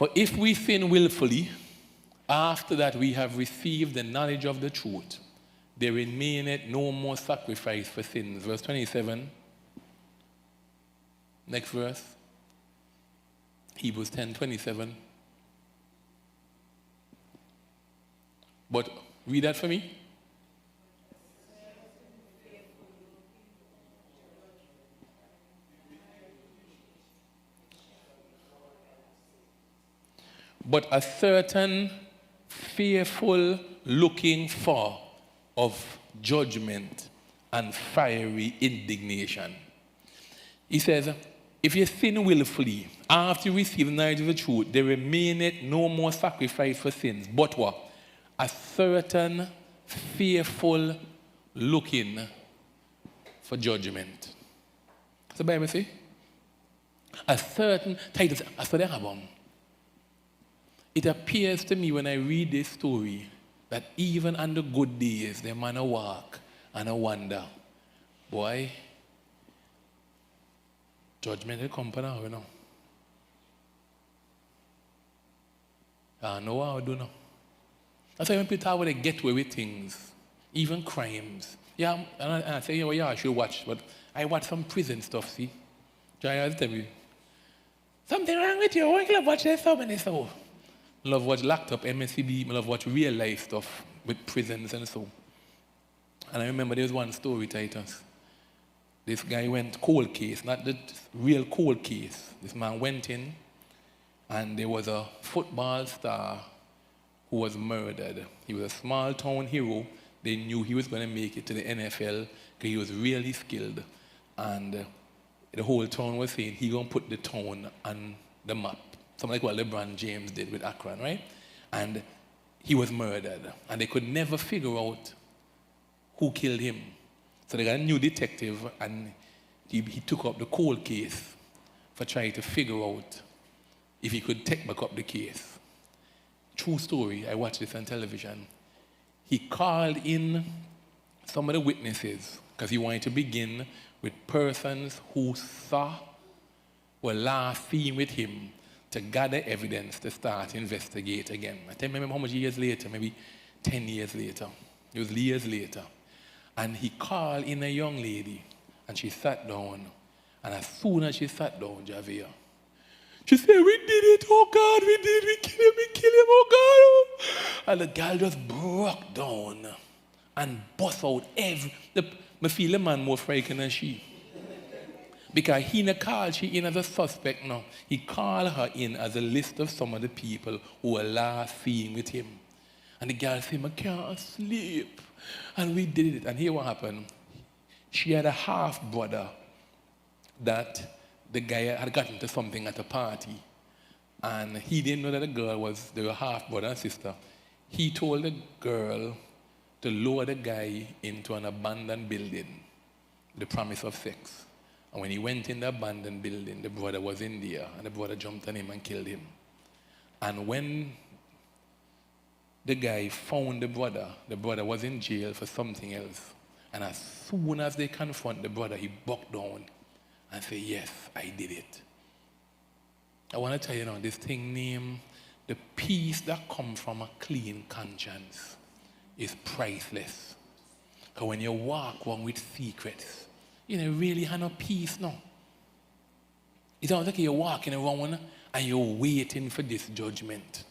For if we sin willfully, after that we have received the knowledge of the truth, there remaineth no more sacrifice for sins. Verse 27. Next verse. Hebrews 10:27. But read that for me. But a certain fearful looking for of judgment and fiery indignation. He says, if you sin willfully, after you receive the knowledge of the truth, there remaineth no more sacrifice for sins. But what? A certain fearful looking for judgment. That's the Bible say. A certain title. That's what they have on. It appears to me when I read this story that even on the good days, the man a walk and a wonder. Boy, judgment will come for now, you know. I know how I do now. That's why when people talk about they get away with things, even crimes. Yeah, and I say, yeah, I should watch, but I watch some prison stuff, see? I tell you, something wrong with you, why can't watch that so many so? I love watch locked up MSCB, I love watch real life stuff with prisons and so. And I remember there was one story, Titus. This guy went cold case, not the real cold case. This man went in and there was a football star who was murdered. He was a small town hero. They knew he was going to make it to the NFL because he was really skilled. And the whole town was saying he's going to put the town on the map. Something like what LeBron James did with Akron, right? And he was murdered. And they could never figure out who killed him. So they got a new detective and he took up the cold case for trying to figure out if he could take back up the case. True story, I watched this on television. He called in some of the witnesses because he wanted to begin with persons who saw or last seen with him to gather evidence to start investigate again. I can't remember how much years later, maybe 10 years later. It was years later. And he called in a young lady and she sat down. And as soon as she sat down, Javier, she said, we did it, oh God, we did it, we killed him, oh God. And the girl just broke down and bust out I feel the man more frightened than she. Because he didn't call she in as a suspect now. He called her in as a list of some of the people who were last seen with him. And the girl said, I can't sleep. And we did it. And here what happened. She had a half-brother that the guy had gotten to something at a party. And he didn't know that the girl was their half-brother and sister. He told the girl to lower the guy into an abandoned building, the promise of sex. And when he went in the abandoned building, the brother was in there, and the brother jumped on him and killed him. And when the guy found the brother was in jail for something else. And as soon as they confront the brother, he bucked down and said, yes, I did it. I want to tell you now, this thing named the peace that comes from a clean conscience is priceless. Because when you walk one with secrets, you don't really have no peace now. It's not like you're walking around and you're waiting for this judgment.